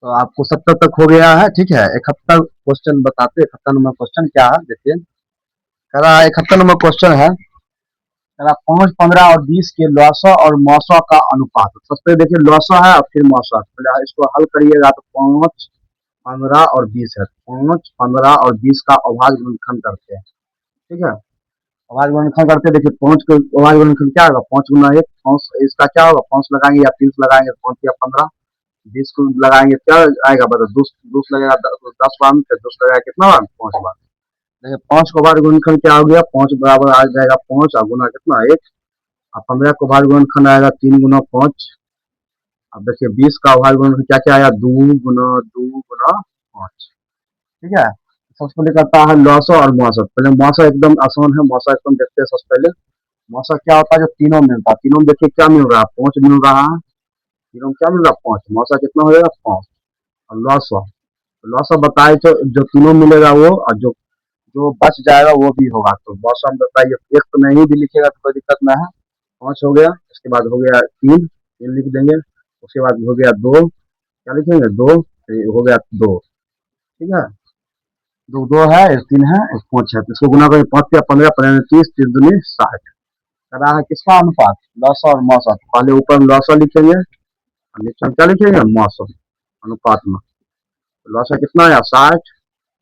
तो आपको 70 तक हो गया है, ठीक है। 71 क्वेश्चन बताते हैं। 71 नंबर क्वेश्चन क्या है, देखिए। कह रहा है 71 नंबर क्वेश्चन है, कह रहा 5, 15 और 20 के लॉसा और मौसा का अनुपात। सबसे पहले देखिए लॉसा है और फिर मौसा, पहले इसको हल करिएगा तो 5, 15 और 20 है। 5, 15 और 20 का अभाज्य गुणनखंड करते हैं, ठीक है। अभाज्य गुणनखंड करते देखिए, 5 के अभाज्य गुणनखंड क्या होगा, 5 गुना 1, 5 इसका क्या होगा, 5 लगाएंगे या 30 लगाएंगे, 5 या 15, 20 को लगाएंगे क्या आएगा, बता, 2 लगेगा, 10 बार फिर 2 लगाएगा, कितना बार, 5 बार। देखिए 5 को अभाज्य गुणनखंड क्या हो गया, 5 बराबर आ जाएगा 5 और गुना कितना 1, और 15 को अभाज्य गुणनखंड आएगा 3 गुना 5। अब देखिए 20 का अभाज्य गुणनखंड क्या क्या आया, 2 गुना 5, ठीक है। सबसे पहले करता है लॉसा और मुआवजा। पहले मुआवजा एकदम आसान है, मुआवजा एकदम देखते हैं सबसे पहले। मुआवजा क्या होता है, जो तीनों मिलता है, तीनों में देखिए क्या मिल रहा है, 5 मिल रहा है, तीनों में क्या मिल रहा है, 5। मुआवजा कितना हो जाएगा, 5। और लॉसा, लॉसा बताए तो जो तीनों मिलेगा वो, और जो जो बच जाएगा वो भी होगा। तो लॉसा में बताइए, एक तो नहीं भी लिखेगा तो कोई दिक्कत ना है। 5 हो गया, इसके बाद हो गया 3, 3 लिख देंगे। उसके बाद हो गया 2, क्या लिखेंगे, 2, हो गया 2, ठीक है। 2 2 है, 3 है, 5 है, तो इसको गुना करें, 5 या 15, 15 30, 3 दूनी 60। करा है किसका अनुपात, लॉसा और मौसा। पहले ऊपर में लॉसा लिखेंगे और नीचे में क्या लिखेंगे, मौसा, अनुपात में। तो लॉसा कितना आया, 60,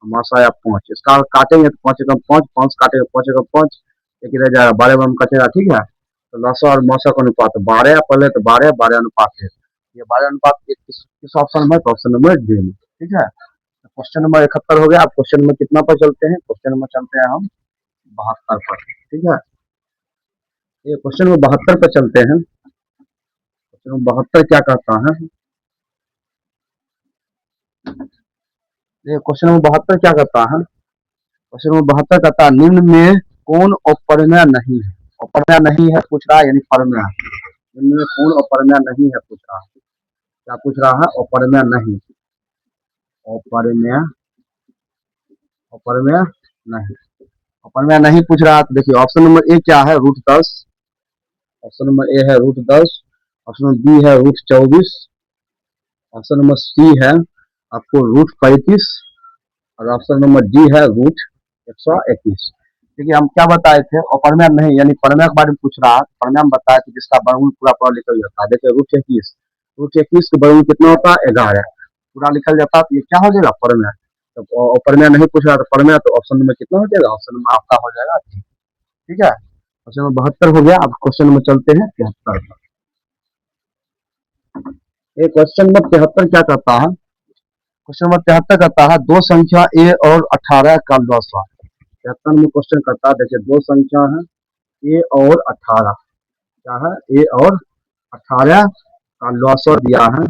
मौसा आया 5। इसका काटेंगे तो 5 एकम 5, 5 काटेंगे 5 एकम 5, एक रह जाएगा, 12 में कटेगा, ठीक है। तो लॉसा और मौसा का अनुपात 12, पहले तो 12, 12 अनुपात है। ये 12 अनुपात किस ऑप्शन में, ऑप्शन नंबर डी में, ठीक है। क्वेश्चन नंबर 71 हो गया। अब क्वेश्चन नंबर कितना पर चलते हैं, क्वेश्चन नंबर चलते हैं हम 72 पर, ठीक है। ये क्वेश्चन नंबर 72 पर चलते हैं। क्वेश्चन नंबर 72 क्या कहता है, ये क्वेश्चन नंबर 72 क्या कहता है, क्वेश्चन नंबर 72 कहता है निम्न में कौन अपरमेय नहीं है। अपरमेय नहीं है पूछ रहा है, यानी परमेय। निम्न में कौन अपरमेय नहीं है पूछ रहा है, क्या पूछ रहा है, अपरमेय नहीं, अपरमेय, अपरमेय नहीं, अपरमेय नहीं पूछ रहा है। तो देखिए ऑप्शन नंबर ए क्या है, √10, ऑप्शन नंबर ए है √10, ऑप्शन नंबर बी है √24, ऑप्शन नंबर सी है आपको √35, और ऑप्शन नंबर डी है √121। देखिए हम क्या बताए थे, अपरमेय नहीं यानी परमेय के बारे में पूछ रहा है। परमेय में बताया कि जिसका वर्गमूल पूरा पूरा लिखा जाता है। देखिए √21 के वर्गमूल कितना होता है, 11, पूरा लिखा जाता है, तो ये क्या हो जाएगा, परमेय। तो अपरमेय नहीं पूछ रहा, तो परमेय, तो ऑप्शन नंबर कितना हो जाएगा, ऑप्शन नंबर आपका हो जाएगा, ठीक है। क्वेश्चन नंबर 72 हो गया। अब क्वेश्चन नंबर चलते हैं 73 पर। ये क्वेश्चन नंबर 73 क्या कहता है, क्वेश्चन नंबर 73 कहता है दो संख्या ए और 18 का लॉसा। 73 में क्वेश्चन करता है, देखिए दो संख्या है ए और 18, क्या है, ए और 18 का लॉसा दिया है,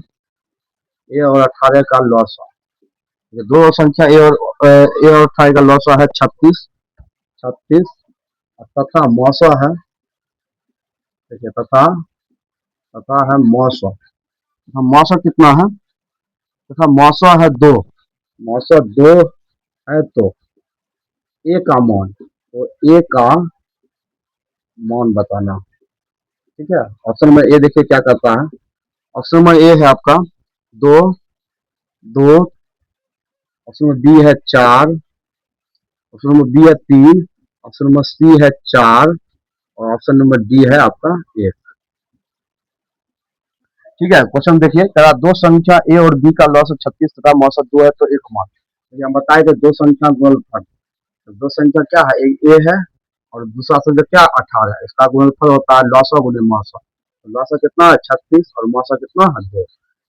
ए और 18 का लॉसा। ये दो संख्या ए और 18 का लॉसा है 36, 36, तथा मौसा है, देखिए तथा, तथा है मौसा। मौसा कितना है, तथा मौसा है 2, मौसा 2 है, तो ए का मान, तो ए का मान बताना, ठीक है। ऑप्शन नंबर ए देखिए क्या करता है, ऑप्शन नंबर ए है आपका 2, 2, ऑप्शन नंबर बी है 4, ऑप्शन नंबर बी है 3, ऑप्शन नंबर सी है 4, और ऑप्शन नंबर डी है आपका 1, ठीक है। क्वेश्चन देखिए, कह रहा दो संख्या ए और बी का लॉस 36 तथा मौसम 2 है, तो एक मान। तो हम बताए थे दो संख्या गुणनफल, तो दो संख्या क्या है, एक ए है और दूसरा संख्या क्या, 18 है। इसका गुणनफल होता है लॉसा गुने मौसा। तो लॉसा कितना है 36 और मौसा कितना है 2।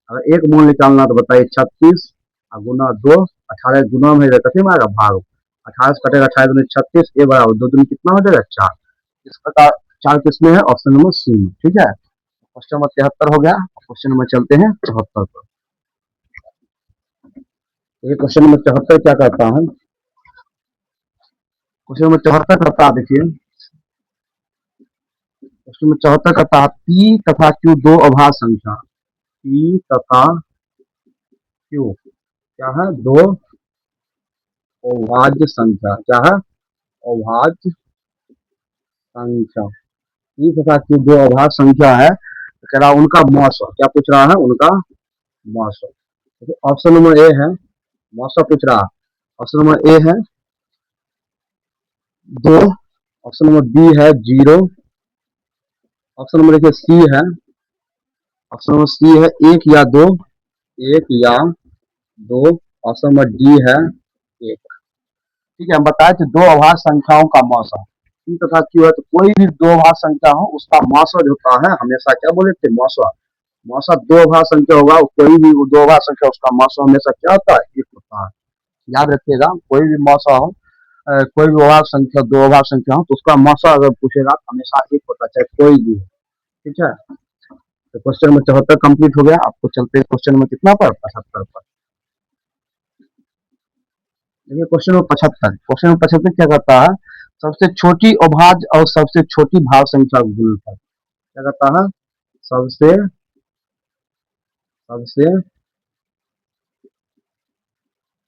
अगर एक मूल निकालना तो बताइए 36 और गुना 2, 18 गुना में कथी में आएगा, भाग। 18 से कटेगा 18 दूनी 36, ए बराबर 2 दूनी कितना हो जाएगा, 4। इस प्रकार 4 किसमें है, ऑप्शन नंबर सी में, ठीक है। क्वेश्चन नंबर 73 हो गया। क्वेश्चन नंबर चलते हैं 74 पर। ये क्वेश्चन नंबर 74 क्या कहता है, क्वेश्चन नंबर 74 कहता है, देखिए क्वेश्चन नंबर 74 कहता है पी तथा क्यू दो अभाज्य संख्या, पी तथा क्यू क्या है, दो अभाज्य संख्या, क्या है, अभाज्य संख्या। पी तथा क्यू दो अभाज्य संख्या है, तो कह रहा उनका मौसा, क्या पूछ रहा है, उनका मौसा। ऑप्शन नंबर ए है मौसा पूछ रहा, ऑप्शन नंबर ए है 2, ऑप्शन नंबर बी है 0, ऑप्शन नंबर देखिए सी है, ऑप्शन नंबर सी है 1 या 2, 1 या 2, ऑप्शन नंबर डी है 1। ठीक है, हम बताए थे दो अभाज्य संख्याओं का मौसा P तथा Q है, तो कोई भी दो अभाज्य संख्या हो उसका मौसा जो होता है हमेशा क्या बोले थे, मौसा। मौसा दो अभाज्य संख्या होगा, कोई भी दो अभाज्य संख्या उसका मौसा हमेशा क्या होता है, एक होता है। याद रखिएगा, कोई भी मौसा हो, कोई भी अभाज्य संख्या दो अभाज्य संख्या हो तो उसका मौसा अगर पूछेगा तो हमेशा एक होता है, चाहे कोई भी हो। ठीक है, तो क्वेश्चन नंबर 74 कंप्लीट हो गया। आपको चलते हैं क्वेश्चन नंबर कितना पर, 75 पर। देखिए क्वेश्चन नंबर 75, क्वेश्चन नंबर 75 क्या करता है, सबसे छोटी अभाज्य और सबसे छोटी भाग संख्या का गुणनफल क्या करता है, सबसे सबसे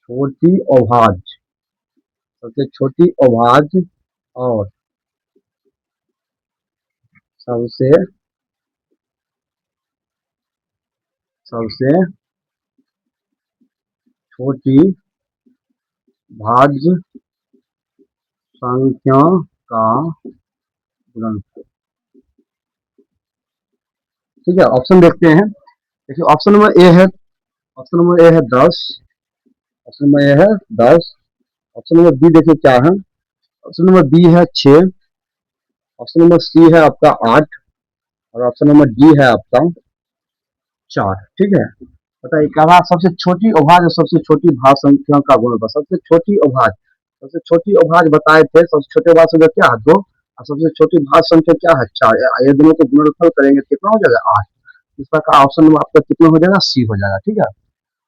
छोटी अभाज्य, सबसे छोटी अभाज्य और सबसे सबसे छोटी भाज्य संख्या का गुणनफल। ठीक है, ऑप्शन देखते हैं। देखिए ऑप्शन नंबर ए है, ऑप्शन नंबर ए है 10, ऑप्शन नंबर ए है 10, ऑप्शन नंबर बी देखिए क्या है, ऑप्शन नंबर बी है 6, ऑप्शन नंबर सी है आपका 8 और ऑप्शन नंबर डी है आपका 4। ठीक है, बताइए क्या रहा, सबसे छोटी अभाज्य और सबसे छोटी भाग संख्या का गुणनफल। सबसे छोटी अभाज्य, सबसे छोटी अभाज्य बताए थे, सबसे छोटे भाग संख्या क्या है 2, और सबसे छोटी भाग संख्या क्या है 4। ये दोनों को गुणनफल करेंगे कितना हो जाएगा 8। इसका का ऑप्शन नंबर आपका कितना हो जाएगा, सी हो जाएगा। ठीक है,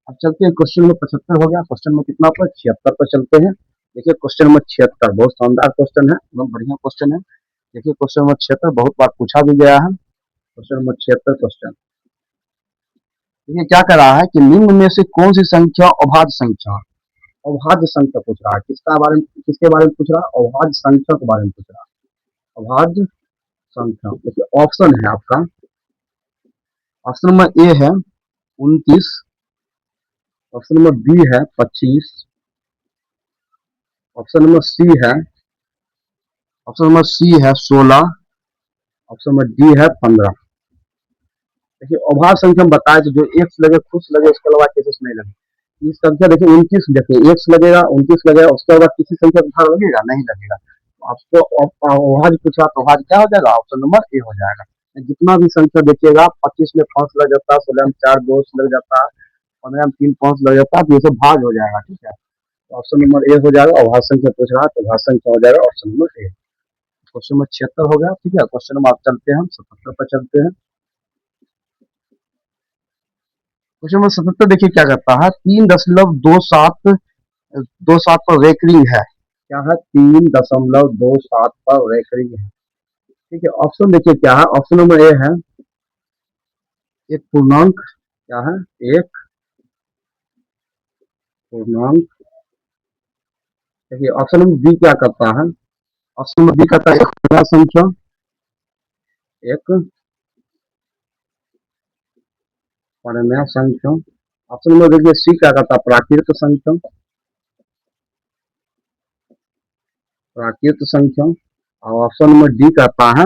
अब चलते हैं क्वेश्चन नंबर 75 हो गया, क्वेश्चन नंबर कितना पर 76 पर चलते हैं। देखिए क्वेश्चन नंबर 76 बहुत शानदार क्वेश्चन है, बहुत बढ़िया क्वेश्चन है। देखिए क्वेश्चन नंबर 76 बहुत बार पूछा भी गया है। क्वेश्चन नंबर 76 क्वेश्चन देखिए क्या कर रहा है कि निम्न में से कौन सी संख्या अभाज्य संख्या, अभाज्य संख्या पूछ रहा है, किसका बारे में, किसके बारे में पूछ रहा है, अभाज्य संख्या के बारे में पूछ रहा है, अभाज्य संख्या। देखिए ऑप्शन है आपका, ऑप्शन नंबर ए है 29, ऑप्शन नंबर बी है 25, ऑप्शन नंबर सी है, ऑप्शन नंबर सी है 16, ऑप्शन नंबर डी है 15। देखिए अभाज्य संख्या हम बताए थे, जो एक से लगे खुश लगे उसके अलावा किसी से नहीं लगे। इस संख्या देखिए 29, देखिए एक से लगेगा 29 लगेगा, उसके बाद किसी संख्या का भाग लगेगा नहीं लगेगा। तो आपको अभाज्य पूछा तो अभाज्य क्या हो जाएगा, ऑप्शन नंबर ए हो जाएगा। जितना भी संख्या देखिएगा 25 में 5 लग जाता है, 16 में 4 2 लग जाता है, 15 में 3 5 लग जाता है, तो ये सब भाग हो जाएगा। ठीक है, तो ऑप्शन नंबर ए हो जाएगा, अभाज्य संख्या पूछ रहा है तो अभाज्य संख्या हो जाएगा option number A. Question number 76 हो गया। ठीक है, क्वेश्चन नंबर आप चलते हैं, हम 77 पर चलते हैं। क्वेश्चन नंबर 77 देखिए क्या करता है, 3.27 27 पर रेकरिंग है, क्या है 3.27 पर रेकरिंग है। ठीक है, ऑप्शन देखिए क्या है, ऑप्शन नंबर ए है एक पूर्णांक, क्या है एक पूर्णांक। देखिए ऑप्शन नंबर बी क्या करता है, ऑप्शन नंबर बी कहता है एक पूर्णांक संख्या, एक पूर्णांक संख्या। ऑप्शन नंबर देखिए सी क्या करता है, प्राकृत संख्या, प्राकृत संख्या। और ऑप्शन नंबर डी कहता है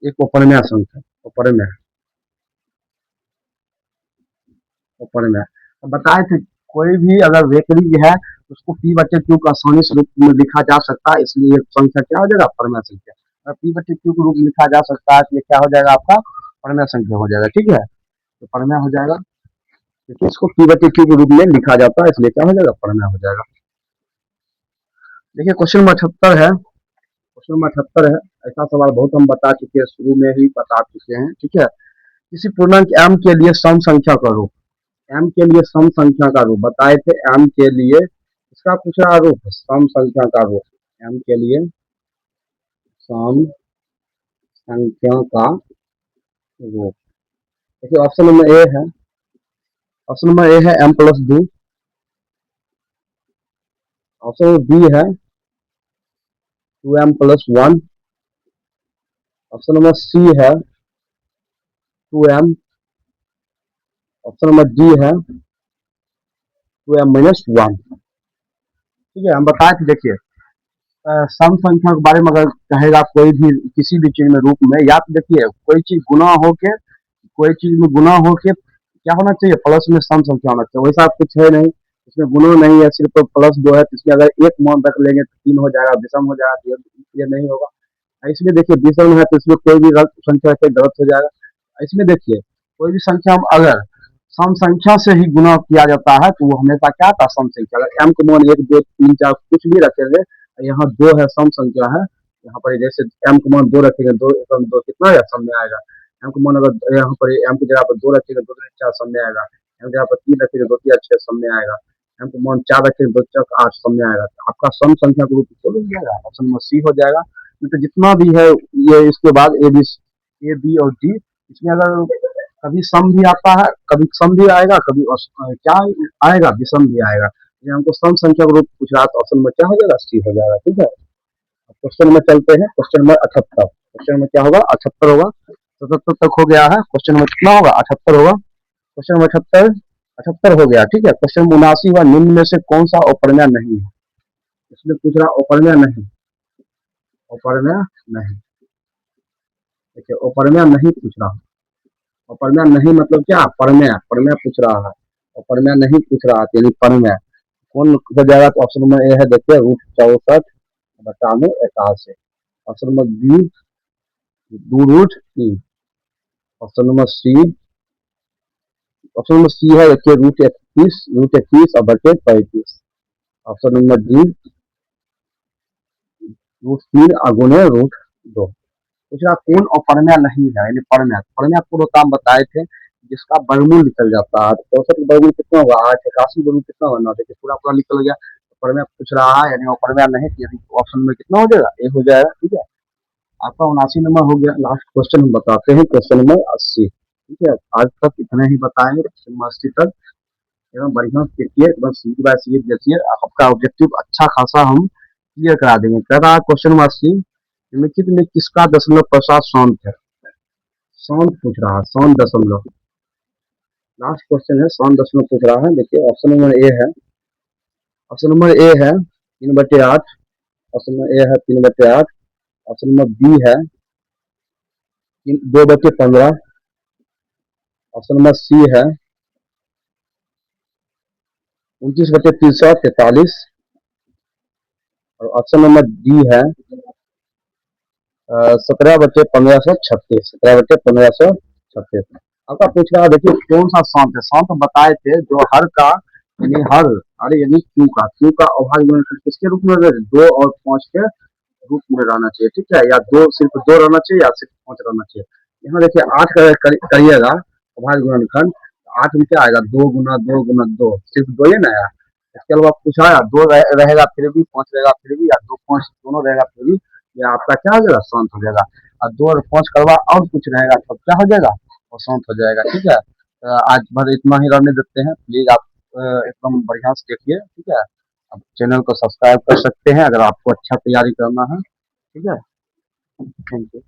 एक अपरिमेय संख्या, अपरिमेय, अपरिमेय। तो बताए थे कोई भी अगर रेकरिंग है उसको पी बटे क्यू का आसानी से रूप में लिखा जा सकता है, इसलिए संख्या क्या हो जाएगा, अपरिमेय संख्या। अगर पी बटे क्यू के रूप में लिखा जा सकता है तो ये क्या हो जाएगा आपका, अपरिमेय संख्या हो जाएगा। ठीक है, तो अपरिमेय हो जाएगा, क्योंकि इसको पी बटे क्यू के रूप में लिखा जाता है, इसलिए क्या हो जाएगा, अपरिमेय हो जाएगा। देखिए क्वेश्चन नंबर 78 है, क्वेश्चन नंबर 78 है। ऐसा सवाल बहुत हम बता चुके हैं, शुरू में ही बता चुके हैं। ठीक है, किसी पूर्णांक m के लिए सम संख्या का रूप, m के लिए सम संख्या का रूप बताए थे, m के लिए इसका पूछ रहा रूप सम संख्या का रूप, m के लिए सम संख्या का रूप। देखिए ऑप्शन नंबर ए है, ऑप्शन नंबर ए है m+2, ऑप्शन नंबर बी है 2m+1, ऑप्शन नंबर सी है 2m, ऑप्शन नंबर डी है 2m-1। ठीक है, हम बताए थे, देखिए सम संख्या के बारे में अगर कहेगा कोई भी किसी भी चीज में रूप में, या तो देखिए कोई चीज गुना होके, कोई चीज में गुना होके क्या होना चाहिए, प्लस में सम संख्या होना चाहिए। वैसा कुछ है नहीं, इसमें गुना नहीं है, सिर्फ प्लस दो है, तो इसमें अगर एक मान रख लेंगे तो 3 हो जाएगा, विषम हो जाएगा, तो ये नहीं होगा। इसमें देखिए विषम है तो इसमें कोई भी गलत संख्या से गलत हो जाएगा। इसमें देखिए कोई भी संख्या हम अगर सम संख्या से ही गुना किया जाता है तो वो हमेशा क्या था, सम संख्या। अगर m को मान 1 2 3 4 कुछ भी रखेंगे, यहाँ 2 है, सम संख्या है, यहाँ पर जैसे m को मान 2 रखेंगे, 2 एकम 2 कितना है, सम में आएगा। m को मान अगर यहाँ पर m की जगह पर 2 रखेंगे, 2 दूनी 4 सम में आएगा। m की जगह पर 3 रखेंगे, 2 3 6 सम में आएगा। m को मान 4 रखेंगे, 2 4 8 सम में आएगा। तो आपका सम संख्या का रूप तो मिल जाएगा, ऑप्शन में सी हो जाएगा। तो जितना भी है ये, इसके बाद ए बी और डी, इसमें अगर कभी सम भी आता है, कभी सम भी आएगा, कभी क्या आएगा, विषम भी आएगा। ये हमको सम संख्या का रूप पूछ रहा है, तो ऑप्शन में क्या हो जाएगा, सी हो जाएगा। ठीक है, क्वेश्चन में चलते हैं, क्वेश्चन नंबर 78। क्वेश्चन में क्या होगा, 78 होगा। 77 तक हो गया है, क्वेश्चन में कितना होगा, 78 होगा। क्वेश्चन नंबर 78, 78 हो गया। ठीक है, क्वेश्चन 79 हुआ, निम्न में से कौन सा अपरम्य नहीं है। इसमें पूछ रहा अपरम्य नहीं, अपरम्य नहीं। देखिए अपरम्य नहीं पूछ रहा, अपरम्य नहीं मतलब क्या, परम्य, परम्य पूछ रहा है, अपरम्य नहीं पूछ रहा है, यानी परम्य कौन हो जाएगा। तो ऑप्शन नंबर ए है, देखिए √64/81। Option number B 2√3। Option number C, option number C है देखिए √31/35। Option number D √3 × √2। दूसरा कौन अपरम्य नहीं है, यानी परम्य, परम्य पूर्व काम बताए थे, जिसका वर्गमूल निकल जाता है। तो 64 का वर्गमूल कितना होगा 8, 81 वर्गमूल कितना होगा 9। देखिए पूरा पूरा निकल गया, परम्य पूछ रहा है, यानी अपरम्य नहीं, यानी ऑप्शन में कितना हो जाएगा, ए हो जाएगा। ठीक है, आपका 79 नंबर हो गया। लास्ट क्वेश्चन हम बताते हैं, क्वेश्चन नंबर 80। ठीक है, आज तक इतने ही बताएंगे, क्वेश्चन नंबर 80 तक एकदम बढ़िया देखिए, एकदम सीट बाय सीट देखिए, आपका ऑब्जेक्टिव अच्छा खासा हम क्लियर करा देंगे। कह रहा है क्वेश्चन नंबर 80, निम्नलिखित में किसका दशमलव प्रसाद शांत है। शांत पूछ रहा है, शांत दशमलव। लास्ट क्वेश्चन है, शांत दशमलव पूछ रहा है। देखिए ऑप्शन नंबर ए है, ऑप्शन नंबर ए है 3/8। ऑप्शन नंबर ए है 3/8। ऑप्शन नंबर बी है 2/15। ऑप्शन नंबर सी है 29/343। और ऑप्शन नंबर डी है 17/1536। 17/1536। आपका पूछ रहा है, देखिए कौन सा शांत है। शांत बताए थे जो हर का, यानी हर, अरे यानी क्यू का अभाज्य गुणनखंड किसके रूप में, 2 और 5 के रूप में रहना चाहिए। ठीक है, या दो, सिर्फ 2 रहना चाहिए, या सिर्फ 5 रहना चाहिए। यहाँ देखिए 8 का करिएगा अभाज्य गुणनखंड, 8 में क्या आएगा, 2 × 2 × 2, सिर्फ 2 ही ना आया। इसके अलावा पूछा है 2 रहेगा फिर भी, 5 रहेगा फिर भी, या 2 5 दोनों रहेगा फिर भी, या आपका क्या हो जाएगा, शांत हो जाएगा। और 2 और 5 करवा और कुछ रहेगा तब क्या हो जाएगा, वो शांत हो जाएगा। ठीक है, आज भर इतना ही रहने देते हैं। प्लीज आप एकदम बढ़िया से देखिए। ठीक है, आप चैनल को सब्सक्राइब कर सकते हैं अगर आपको अच्छा तैयारी करना है। ठीक है, थैंक यू।